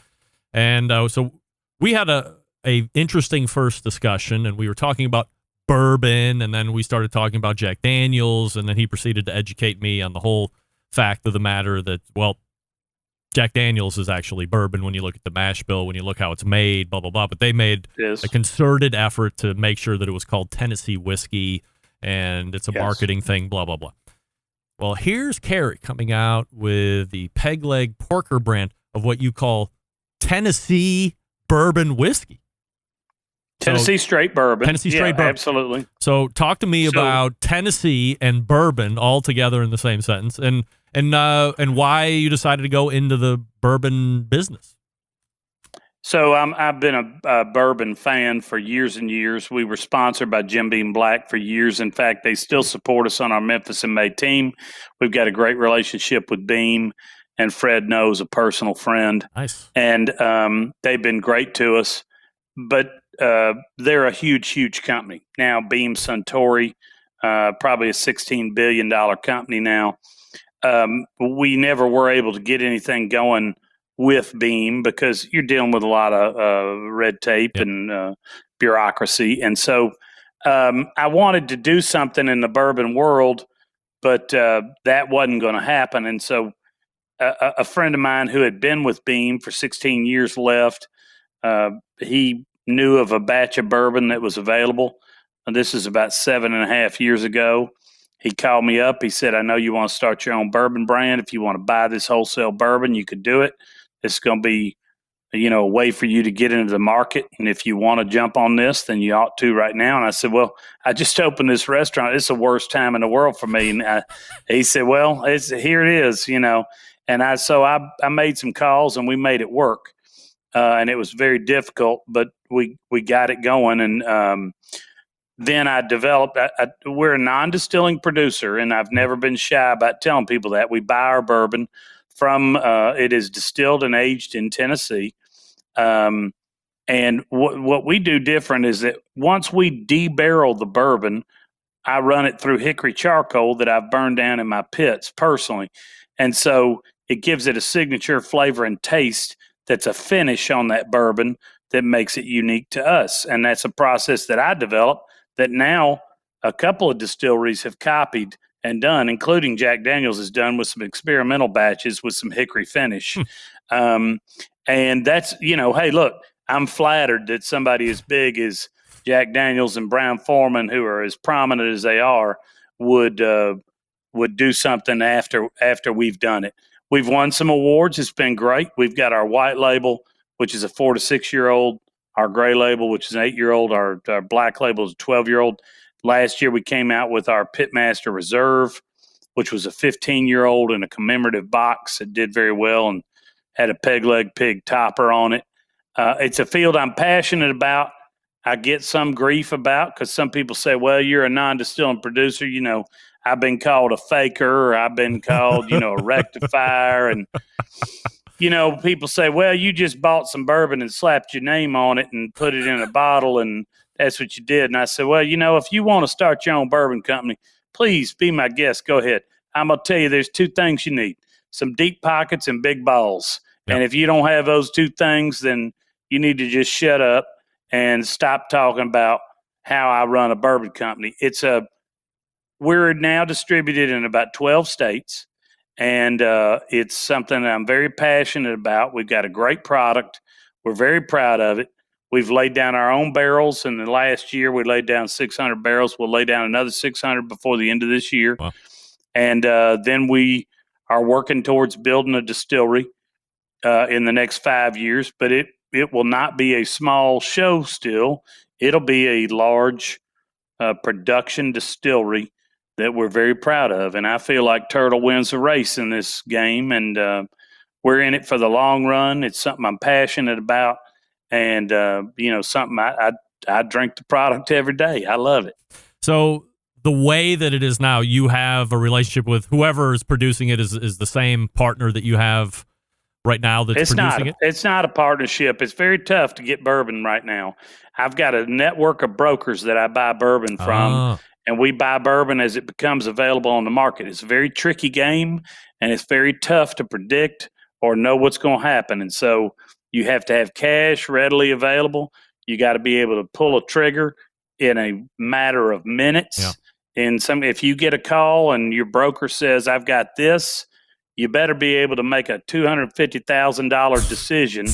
And so we had a interesting first discussion, and we were talking about bourbon, and then we started talking about Jack Daniels, and then he proceeded to educate me on the whole fact of the matter that, well, Jack Daniels is actually bourbon when you look at the mash bill, when you look how it's made, blah, blah, blah. But they made a concerted effort to make sure that it was called Tennessee whiskey, and it's a marketing thing, blah, blah, blah. Well, here's Carey coming out with the Peg Leg Porker brand of what you call Tennessee bourbon whiskey. Tennessee straight bourbon. Tennessee straight bourbon. Absolutely. So talk to me about Tennessee and bourbon all together in the same sentence, and why you decided to go into the bourbon business. So I've been a bourbon fan for years and years. We were sponsored by Jim Beam Black for years. In fact, they still support us on our Memphis and May team. We've got a great relationship with Beam, and Fred knows, a personal friend. Nice. And they've been great to us. But they're a huge, huge company. Now, Beam Suntory, probably a $16 billion company now. We never were able to get anything going with Beam because you're dealing with a lot of red tape and bureaucracy. And so I wanted to do something in the bourbon world, but that wasn't going to happen. And so a friend of mine who had been with Beam for 16 years left. He knew of a batch of bourbon that was available. And this is about 7.5 years ago. He called me up. He said, I know you want to start your own bourbon brand. If you want to buy this wholesale bourbon, you could do it. It's going to be, a way for you to get into the market. And if you want to jump on this, then you ought to right now. And I said, well, I just opened this restaurant. It's the worst time in the world for me. And he said, well, here it is, And I made some calls and we made it work. And it was very difficult, but we got it going. And then I developed, we're a non-distilling producer, and I've never been shy about telling people that. We buy our bourbon from, it is distilled and aged in Tennessee. And what we do different is that once we debarrel the bourbon, I run it through hickory charcoal that I've burned down in my pits personally. And so it gives it a signature flavor and taste that's a finish on that bourbon that makes it unique to us. And that's a process that I developed that now a couple of distilleries have copied and done, including Jack Daniels has done with some experimental batches with some hickory finish. And that's, hey, look, I'm flattered that somebody as big as Jack Daniels and Brown-Forman, who are as prominent as they are, would do something after we've done it. We've won some awards. It's been great. We've got our white label, which is a 4 to 6 year old, our gray label, which is an 8 year old, our black label is a 12 year old. Last year, we came out with our Pitmaster Reserve, which was a 15-year-old in a commemorative box. It did very well and had a peg leg pig topper on it. It's a field I'm passionate about. I get some grief about because some people say, well, you're a non-distilling producer. You know, I've been called a faker, or I've been called, you know, a rectifier. And, you know, people say, well, you just bought some bourbon and slapped your name on it and put it in a bottle, and that's what you did. And I said, well, you know, if you want to start your own bourbon company, please be my guest. Go ahead. I'm going to tell you there's 2 things you need: some deep pockets and big balls. Yep. And if you don't have those 2 things, then you need to just shut up and stop talking about how I run a bourbon company. We're now distributed in about 12 states, and it's something that I'm very passionate about. We've got a great product. We're very proud of it. We've laid down our own barrels. In the last year, we laid down 600 barrels. We'll lay down another 600 before the end of this year. Wow. And then we are working towards building a distillery in the next 5 years, but it will not be a small show still. It'll be a large production distillery that we're very proud of. And I feel like Turtle wins the race in this game, and we're in it for the long run. It's something I'm passionate about, and, you know, something I drink the product every day. I love it. So the way that it is now, you have a relationship with whoever is producing it is the same partner that you have right now that's producing it? It's not a partnership. It's very tough to get bourbon right now. I've got a network of brokers that I buy bourbon from, and we buy bourbon as it becomes available on the market. It's a very tricky game, and it's very tough to predict or know what's going to happen. And so you have to have cash readily available. You got to be able to pull a trigger in a matter of minutes. Yeah. And if you get a call and your broker says, I've got this, you better be able to make a $250,000 decision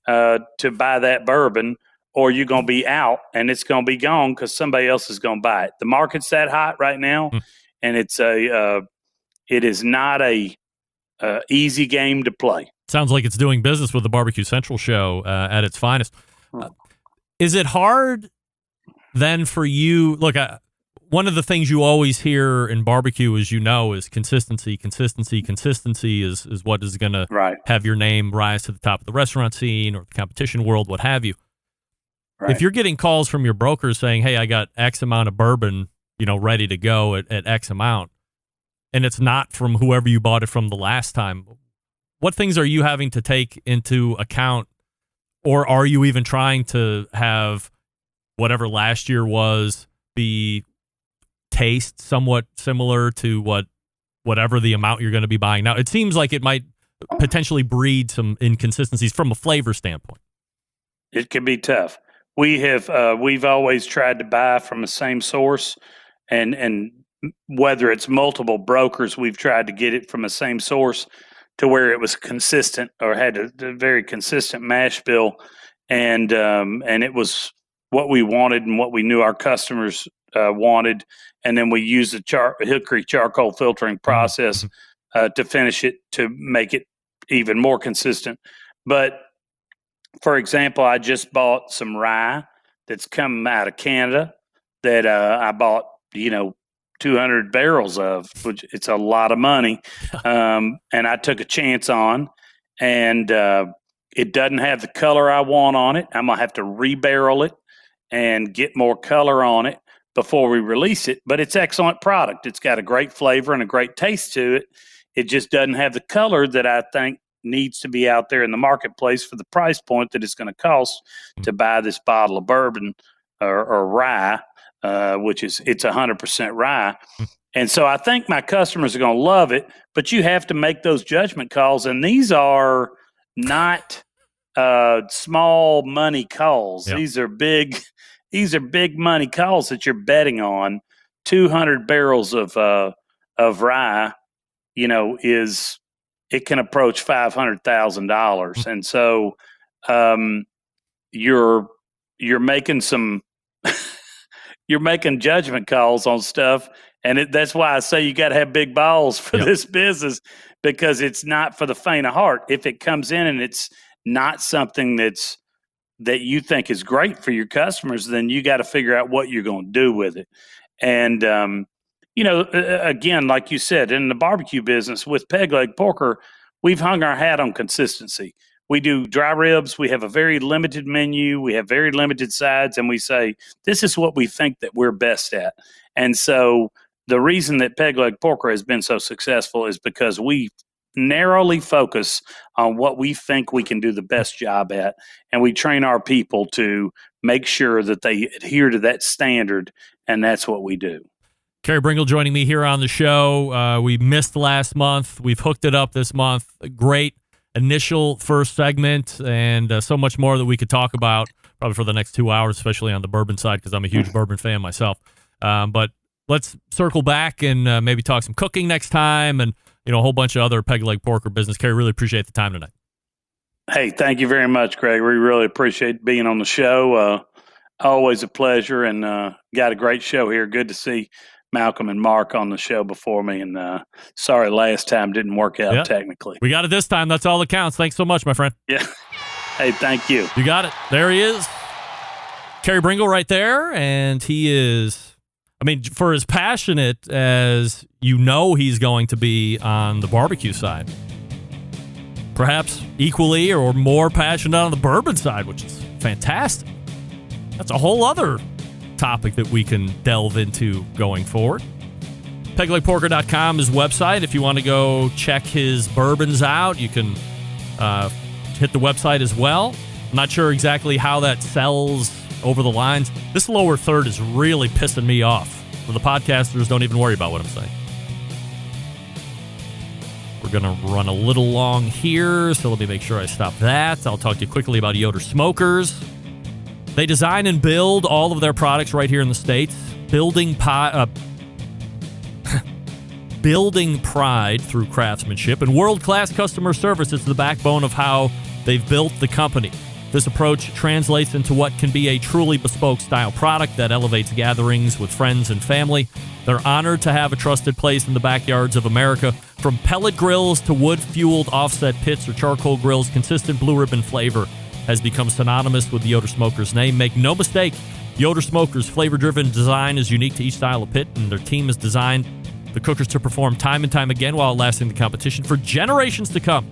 to buy that bourbon, or you're going to be out and it's going to be gone because somebody else is going to buy it. The market's that hot right now, and it is not a easy game to play. Sounds like it's doing business with the Barbecue Central show at its finest. Is it hard then for you? Look, one of the things you always hear in barbecue, as you know, is consistency. Consistency is what is going to have your name rise to the top of the restaurant scene or the competition world, what have you. Right. If you're getting calls from your brokers saying, hey, I got X amount of bourbon, you know, ready to go at X amount, and it's not from whoever you bought it from the last time, what things are you having to take into account, or are you even trying to have whatever last year was be taste somewhat similar to whatever the amount you're going to be buying now? It seems like it might potentially breed some inconsistencies from a flavor standpoint. It can be tough. We've always tried to buy from the same source, and whether it's multiple brokers, we've tried to get it from the same source to where it was consistent or had a very consistent mash bill, and it was what we wanted and what we knew our customers wanted. And then we use the hickory charcoal filtering process to finish it to make it even more consistent. But for example, I just bought some rye that's come out of Canada that I bought, 200 barrels of, which it's a lot of money. And I took a chance on, and it doesn't have the color I want on it. I'm going to have to rebarrel it and get more color on it before we release it. But it's excellent product. It's got a great flavor and a great taste to it. It just doesn't have the color that I think needs to be out there in the marketplace for the price point that it's going to cost to buy this bottle of bourbon or rye, which is it's 100% rye. And so I think my customers are going to love it, but you have to make those judgment calls. And these are not small money calls. Yep. These are big money calls that you're betting on. 200 barrels of rye, it can approach $500,000. And so you're making some you're making judgment calls on stuff, and that's why I say you got to have big balls for this business, because it's not for the faint of heart. If it comes in and it's not something that you think is great for your customers, then you got to figure out what you're going to do with it. And again, like you said, in the barbecue business with peg leg porker, we've hung our hat on consistency. we do dry ribs. We have a very limited menu. We have very limited sides, and we say, this is what we think that we're best at. And so the reason that peg leg porker has been so successful is because we narrowly focus on what we think we can do the best job at, and we train our people to make sure that they adhere to that standard, and that's what we do. Carey Bringle joining me here on the show. We missed last month. We've hooked it up this month. Great initial first segment, and so much more that we could talk about probably for the next 2 hours, especially on the bourbon side, because I'm a huge bourbon fan myself. But let's circle back and maybe talk some cooking next time, and a whole bunch of other peg leg porker business. Carey, really appreciate the time tonight. Hey, thank you very much, Greg. We really appreciate being on the show. Always a pleasure, and got a great show here. Good to see Malcom and Mark on the show before me, and sorry last time didn't work out technically. We got it this time. That's all that counts. Thanks so much, my friend. Yeah. Hey, thank you. You got it. There he is. Carey Bringle right there, and he is, for as passionate as he's going to be on the barbecue side, perhaps equally or more passionate on the bourbon side, which is fantastic. That's a whole other topic that we can delve into going forward. Peglegporker.com is website. If you want to go check his bourbons out, you can hit the website as well. I'm not sure exactly how that sells over the lines. This lower third is really pissing me off. For the podcasters, don't even worry about what I'm saying. We're going to run a little long here, so let me make sure I stop that. I'll talk to you quickly about Yoder Smokers. They design and build all of their products right here in the States, building pride through craftsmanship and world-class customer service is the backbone of how they've built the company. This approach translates into what can be a truly bespoke style product that elevates gatherings with friends and family. They're honored to have a trusted place in the backyards of America. From pellet grills to wood-fueled offset pits or charcoal grills, consistent blue ribbon flavor has become synonymous with the Yoder Smokers name. Make no mistake, Yoder Smokers' flavor-driven design is unique to each style of pit, and their team has designed the cookers to perform time and time again while lasting the competition for generations to come.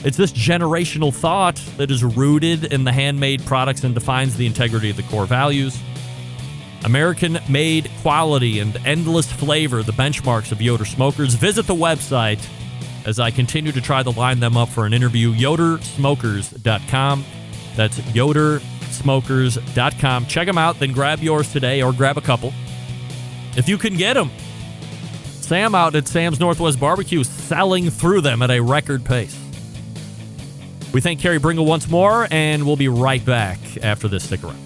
It's this generational thought that is rooted in the handmade products and defines the integrity of the core values. American-made quality and endless flavor, the benchmarks of Yoder Smokers. Visit the website as I continue to try to line them up for an interview, yodersmokers.com. That's yodersmokers.com. Check them out, then grab yours today or grab a couple. If you can get them, Sam out at Sam's Northwest Barbecue selling through them at a record pace. We thank Carey Bringle once more, and we'll be right back after this. Stick around.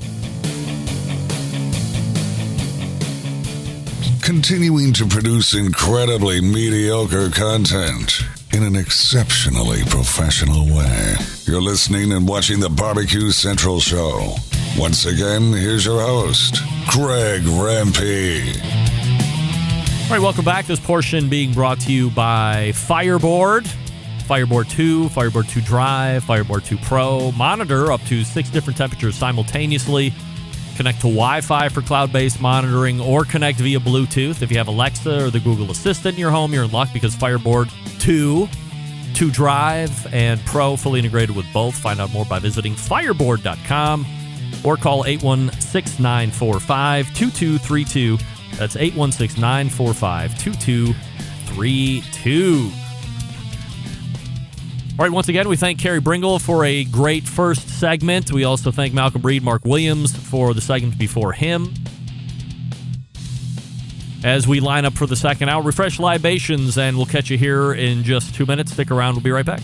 Continuing to produce incredibly mediocre content in an exceptionally professional way. You're listening and watching the Barbecue Central Show. Once again, here's your host, Greg Rempe. All right, welcome back. This portion being brought to you by Fireboard. Fireboard 2, Fireboard 2 Drive, Fireboard 2 Pro. Monitor up to 6 different temperatures simultaneously. Connect to Wi-Fi for cloud-based monitoring or connect via Bluetooth. If you have Alexa or the Google Assistant in your home, you're in luck because Fireboard 2 Drive, and Pro fully integrated with both. Find out more by visiting fireboard.com or call 816-945-2232. That's 816-945-2232. All right, once again, we thank Carey Bringle for a great first segment. We also thank Malcom Reed, Mark Williams for the segment before him. As we line up for the second hour, refresh libations, and we'll catch you here in just 2 minutes. Stick around. We'll be right back.